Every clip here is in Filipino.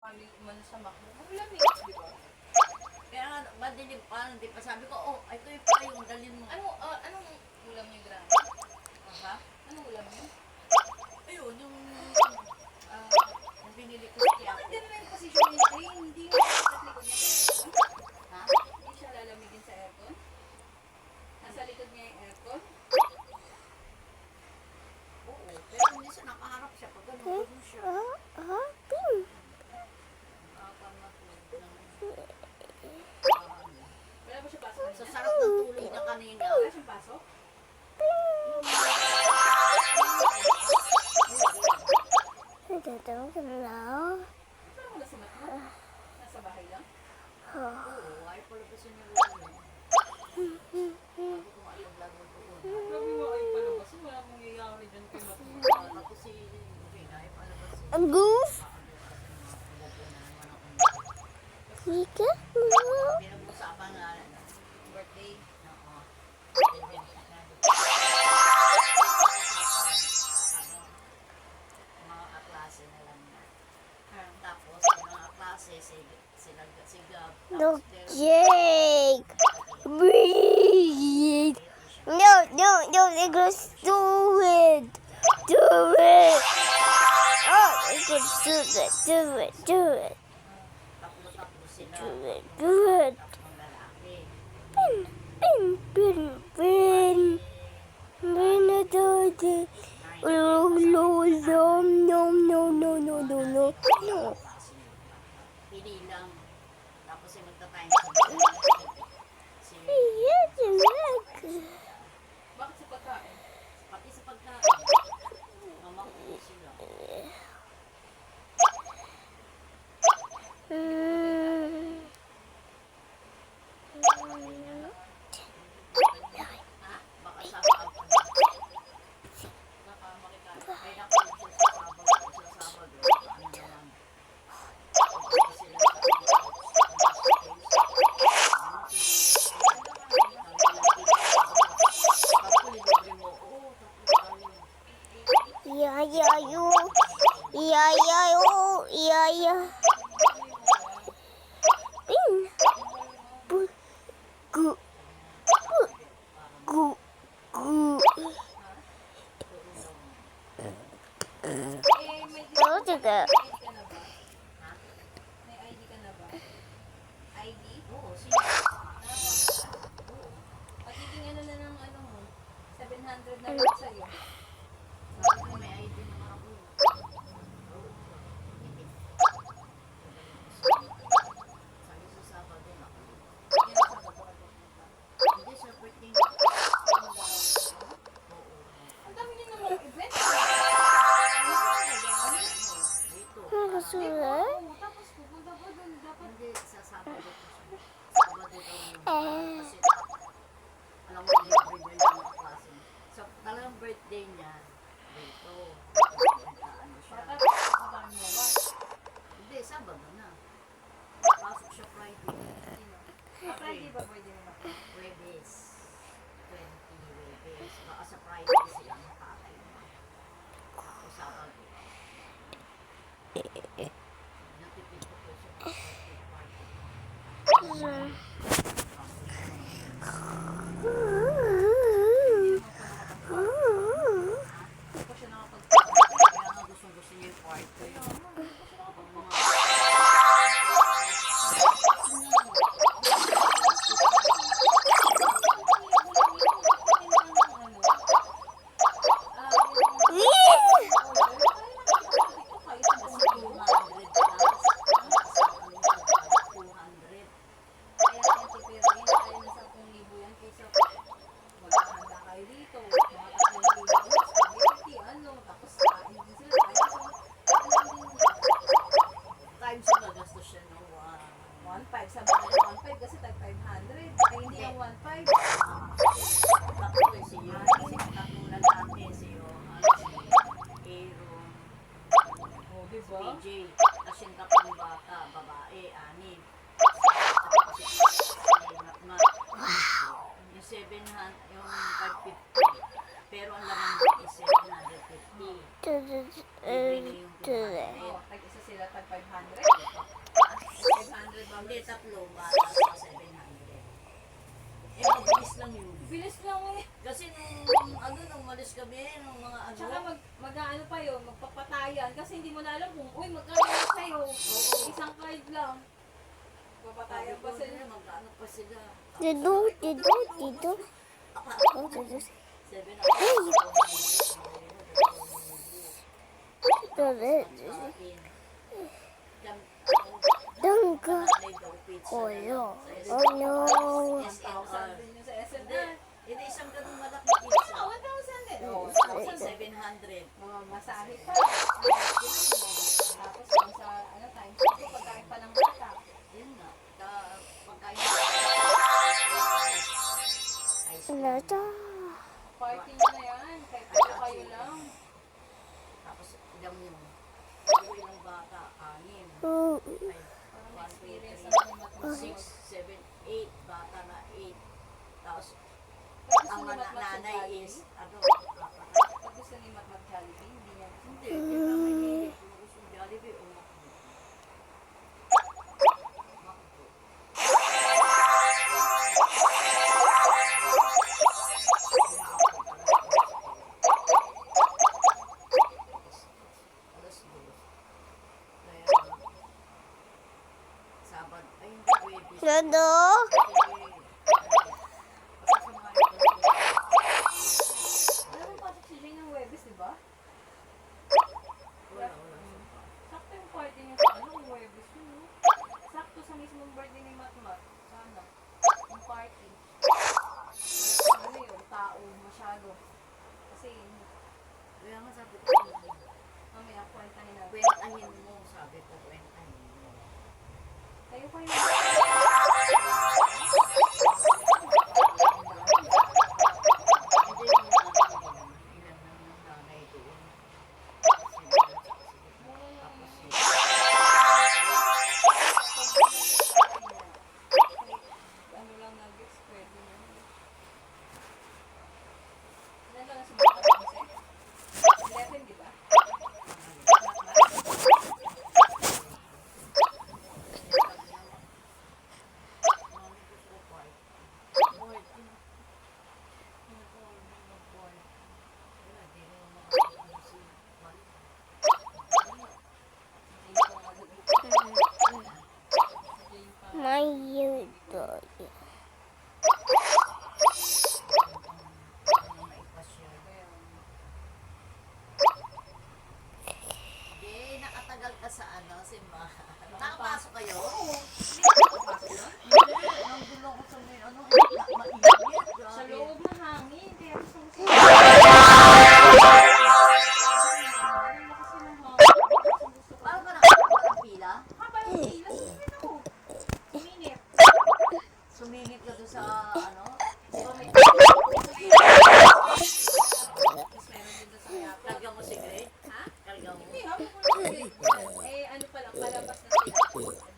Man sa makro. Ang lamig, di ba? Kaya nga, madilim pa, hindi pa sabi ko, oh, ito yung pala yung dalhin mo. Anong ulam niyo, Gran? Ha? Anong ulam niyo? Ayun, yung binili ko Bakit siya. hindi naman yung posisyon niya? Ay, hindi mo sa likod niya sa aircon? Ha? Hindi siya lalamigin sa aircon? Nasa likod niya yung aircon? Oo, pero hindi siya nakaharap siya. Pag ganun siya. Wala ba siya pasok? Sa sarap ng tulog niya kanina. Wala siyang pasok? Parang wala sa mat mo? Nasa bahay lang? Oo, ay pala pa siya niya rin. Sabi ko maalaglago doon. Grabe mo ay palabas. Wala mangyayari dyan kay Mat. Tapos si Rina ay palabas siya. A goof? Pinag-usapan nga birthday. Oo. Mga kaklase na lang na. Tapos mga klase si Gab. No, Jake. Breathe. No, Nicholas, do it. Do it. Oh, Nicholas, do it. Tapos sila. Do it. Tatlong lalaki. Pin. No. Pili lang. Tapos ay magta-time si Bakit sa pagkain? pati sa pagkain. Mamakuli sila. Ha? Baka sa Sabado. Baka makita. Ay nakulit siya sa Sabado. Sa Sabado. Ano naman. Pagkakas sila sa Tapos libre mo. Oo, tapos Yeah. Pin. Gu. May Go to the. ID ka na ba? May ID ka na ba? ID? Oo, sige. Pagiging ano na ng ano mo? 700 na lang sa'yo. Sabi ko may ID naman ako. Sabi sa Sabado na ako. Yan sa Sabado ka pupunta. Hindi, sa birthday na ako. Oo. Ang dami niyo naman event. Dito. Oo, tapos pupunta ko doon. Dapat Hindi, sa Sabado ko siya. Sabado daw yun. Kasi, alam mo, libre din yung mga klase. So, talagang birthday niya, dito. Ano siya. tapos pupunta mo ba? Hindi, Sabado na. Pasok siya Friday. Friday ba pwede naman? Webes. 20 Webes. Baka sa Friday sila makakay mo. O Sabado. Natipid ko po siya. Hindi ko siya nakapag-party. Kaya nga gusto niya yung party. Times yung nagastos siya no? 1.5, sabi nila 1.5 kasi tag 500. Ay hindi yung 1.5. Tatlo eh siyo. Tatlong lalaki siyo. Aaron. Oh, di ba? PJ. Tapos yung tatlong bata. Babae. Anim. Yung 700. Yung 550. Pero ang laman doon is 750. Libre niya yung 200. Oh, tag isa sila tag 500. Hindi, tatlo. Bata sa 700. Eh, mabilis lang yun. Bilis lang eh. Kasi nung malis kami, nung mga ano. Tsaka mag-ano pa yun, magpapatayan. Kasi hindi mo na alam kung, uy, magkano na sa'yo. Isang card lang. Papatayan pa sila. Mag-ano pa sila. Dito, dito, dito. Oh, dito. 700. Dito, dito. Dangga. Kolo. Oh no. 1,000 din yung sa Hindi, SNR. hindi isang ganung malaki pizza. Oo, 1,000 din. Oo, 700. masahe pa. Tapos yung sa, ano, time ko, pagkain pa ng bata. Yun nga. Pagkain Ano to? Party nyo na yan. Kahit kayo lang. Tapos idam nyo. Siguro ilang bata? 6. Parang experience 1, 2, 3, naman yung matulog. 6, 7, 8. Bata na 8. Tapos Gusto ang ni Mat nanay mag-Jollibee? is ano? Pag gusto ni Mat mag-Jollibee, hindi niya gusto. Hindi. Hindi ba may hilig? Kung gusto yung Jollibee o Macdo? Macdo. Alas 2. Kaya Sabad. Ay, hindi. Webis. Dado. Alam mo, pasok si Jay ng Webes, di ba? Sakto yung party niya sa ano, kung Webes yun, no? Sakto sa mismong birthday ni Matmat. Sana. Yung party. Wala ano yun, tao masyado. Kasi, Kaya nga sabi ko, mamaya kwentahin natin. kwentahin mo. Sabi ko, kwentahin mo. Kayo pa yung... Hindi yung ilan na yung nanay doon. Tapos Ano lang nuggets, pwede na. Ilan lang sa baka 11, di ba? My YouTube. Nakatagal ka sa ano, simbahan. Nakapasok kayo? Nandun ako sa may ano, mainit. Sa loob mahangin, kaya gusto mo siya. Paano ka nakakabal ang pila? Habang pila, sumit ako. Uminit. Sumingit ka doon sa ano? Di ba may... Tapos meron din doon sa kaya. Karga mo si Gray? Ha? Karga mo? Hindi, habang ko lang eh, ano pa lang, palabas na sila.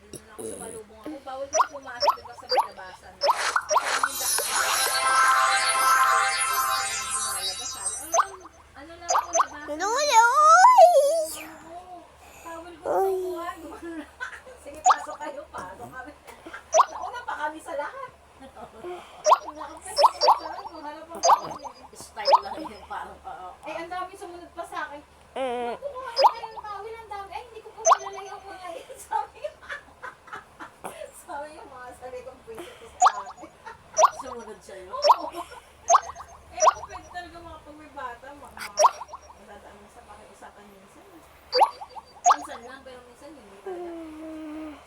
Hindi na ako sumalubong ako. Bawal na pumasok, diba, sa labasan. Saan yung daan? Sabi, ano lang ako labasan. Luloy. Oo, tawal ko sa buwan. Sige, pasok kayo, pasok kami. Nauna pa kami sa lahat. Nakapasok ko sa akin, mahanap ako kami. Style lang yun, parang Eh, ang dami sumunod pa sa akin. Mm. Kumuha na kayo ng tawil, ang dami. Ay, hindi ko po kilala yung mga yun. Sabi yung mga salikong pwede ko sa akin. sumunod sa'yo. Oo. Eh, ako pwede talaga makapag may bata. Madadaan mo sa pakiusapan minsan. Minsan lang, pero minsan hindi talaga.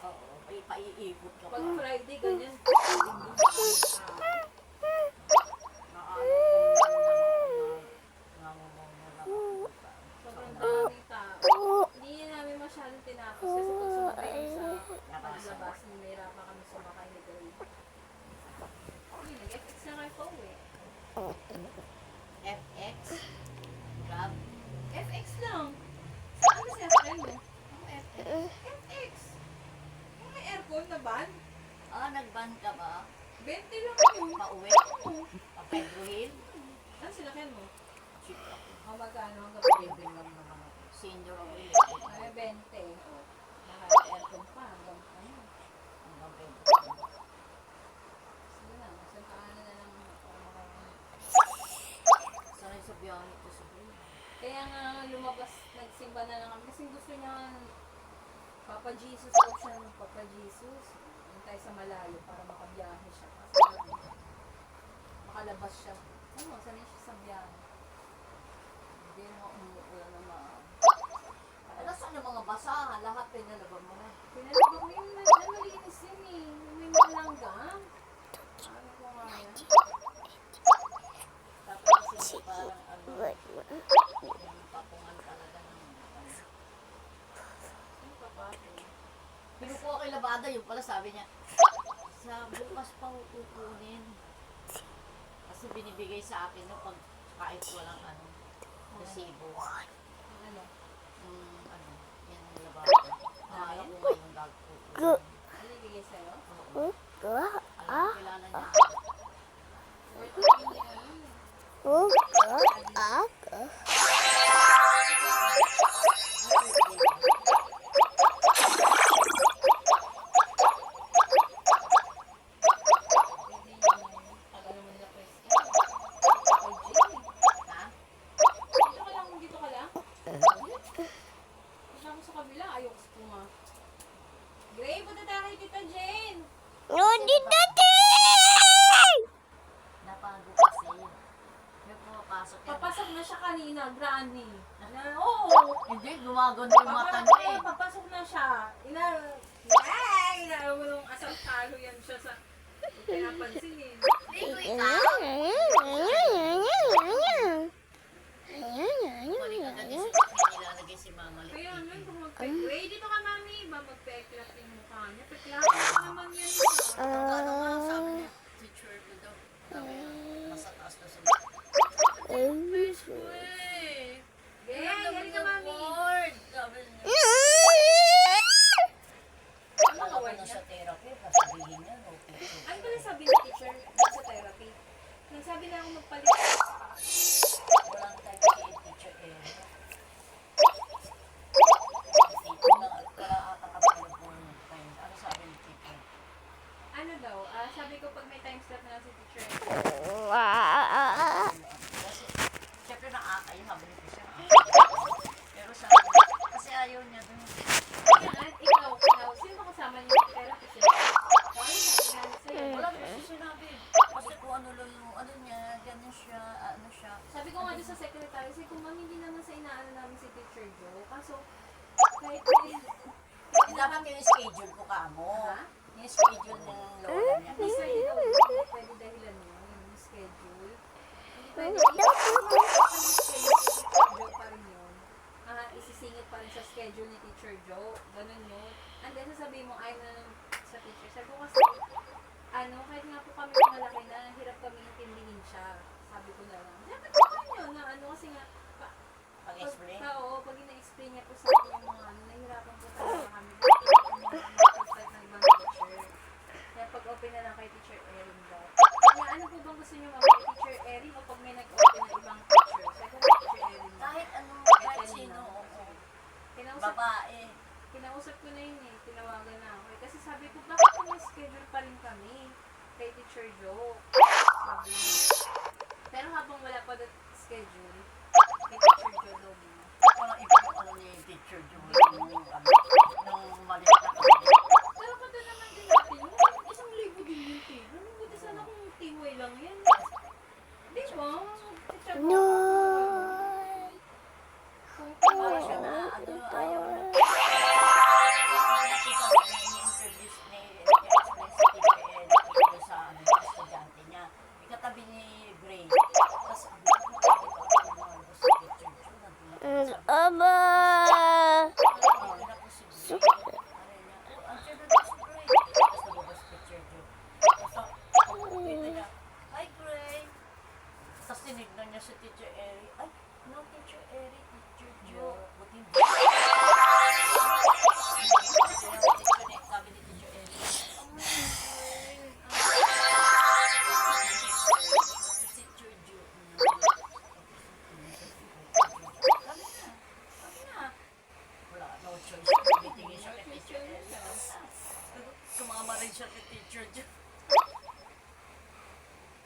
Oo, paiikot ka pa. Pag Friday, ganyan. Sobrang daming tao. Hindi namin masyadong tinapos kasi pag sumakay kami sa paglabas, nahirapan kami sumakay ni Gary. Nag-FX na kayo pa uwi. FX? Grab? FX lang. Ano sinasakyan mo? Ang FX. FX. Yung may aircon na van. Nag-ban ka ba? 20 lang yun. Pauwi? Oo. Pedro Hill? Ano sinakyan mo? Cheap ako. Magkano ang Living gabi? lang naman ako. Senior ako Ay, 20. Naka-aircon pa. Hanggang ano. Hanggang biyahe ito sa Green. Kaya nga lumabas, nagsimba na lang kami. Kasi gusto niya, Papa Jesus daw siya ng Papa Jesus. Antay sa malayo para makabiyahe siya. Kasi makalabas siya. Ano, sanay siya sa biyahe. Hindi mo umuulan na Ano saan yung mga basahan? Lahat pinalaban mo na. Pinalabag mo yung malinis yun eh. Yung may malanggam. Ano ko nga yan? Tapos kasi parang ano, yung papungan talaga ng Ano pa ba? Pinukuha kay Labada, yung pala sabi niya, sa bukas pa kukunin. Kasi binibigay sa akin no, pag kahit walang ano, resibo. Ano? Ano, yan yung Labada. Akala ko ngayon kukunin. Ano ibigay sa'yo? Oo. Ah, Alam ko kilala niya. Worth it yun eh. Pwede yun. Tagal naman nila Christian. Kay Jay. Ha? Dito ka lang, dito ka lang. Punta mo sa kabila, ayoko sa puma. Gray, punta tayo kay Tita Jane. no, dito, Napago kasi. May pumapasok yan. Papasok na siya kanina, Granny. Oo. Hindi, gumagano yung mata niya eh. Papasok na siya. Inaano mo nung asal talo yan siya sa pinapansin eh. Dito ikaw. Mali agad yung sikat niya nilalagay si Mama Lit. Kaya nun, kung magpe-gray, dito ka mami, ba magpe-eklat yung mukha niya? Peklat na naman yan. Ano nga, sabi niya, teacher ko daw. Sabi niya, nasa taas na sa Gray, halika mami. Lord! Sabi niya, Ano ako award na niya? sa therapy, sasabihin niya, no, teacher. Ano pala sabi ni teacher sa therapy? Nagsabi na ako magpalit. Walang time si teacher eh. Wala ata available time. Ano sabi ni teacher? Ano daw, sabi ko pag may time slot na lang si teacher. Kasi, syempre nakakayo, sabi ni teacher. Pero sabi niya, kasi ayaw niya dun. Kaya, ikaw, sino ba kasama niyo yung therapy siya? Bakit sabi nga sa'yo? Wala ko siya sinabi. Kasi kung ano lang yung, ano niya, ganun siya, ano siya. Sabi ko nga doon sa secretary, sabi ko, ma'am, hindi naman sa inaano namin si Teacher Joe. Kaso, kahit Dapat yung schedule ko ka mo. Ha? Yung schedule ng lola niya. Hindi pwede daw, hindi pwede dahilan yun, yung schedule. Hindi pwede, schedule pa rin yun. Isisingit pa rin sa schedule ni Teacher Joe. Ganun yun. And then, sasabihin mo, ayaw na lang sa teacher. Sabi ko kasi, kahit nga po kami malaki na, hirap kami intindihin siya. Sabi ko na lang. Dapat naman yun, na kasi nga, Pag-explain. Oo, pag ina-explain niya po sa akin yung mga nahihirapan po talaga kami. Like ng ibang teacher. Kaya pag-open na lang kay Teacher Erin daw. Kaya ano po bang gusto niyo ma'am? Kay Teacher Erin o pag may nag-open ng ibang teacher? Sabi ko Teacher Erin na. Kahit ano, kahit sino, oo. Kinausap ko na yun eh. Tinawagan na ako. Kasi sabi ko, bakit kung may schedule pa rin kami kay Teacher Joe? Sabi niya. Pero habang wala pa the schedule, kay Teacher Joe daw muna. Parang ipinakalo ni teacher Joe nung malit na kami. Pero pati naman din natin yun. Isang libo din yung table. Buti sana kung tiway lang yan. Di ba? No. Para siya na, ano, ayaw na. Ini-introduce ni sa ano, estudyante niya. Ikatabi ni Gray. Tapos, ang sa teacher Joe. Aba. Hi, Gray. Tapos tinignan niya si Teacher Eri. Ay, no, Teacher Eri, Teacher Joe. Buti hindi. Sabi ni Teacher Eri, Teacher Joe. Sabi na. Wala, no choice. Tumitingin siya kay Teacher Eri. Sumama rin siya kay Teacher Joe.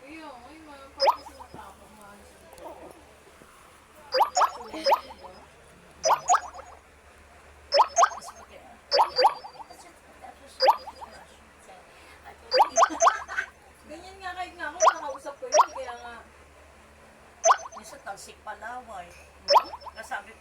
Ayun, ay mga parang sinatapang mga talsik palaway. Kasabi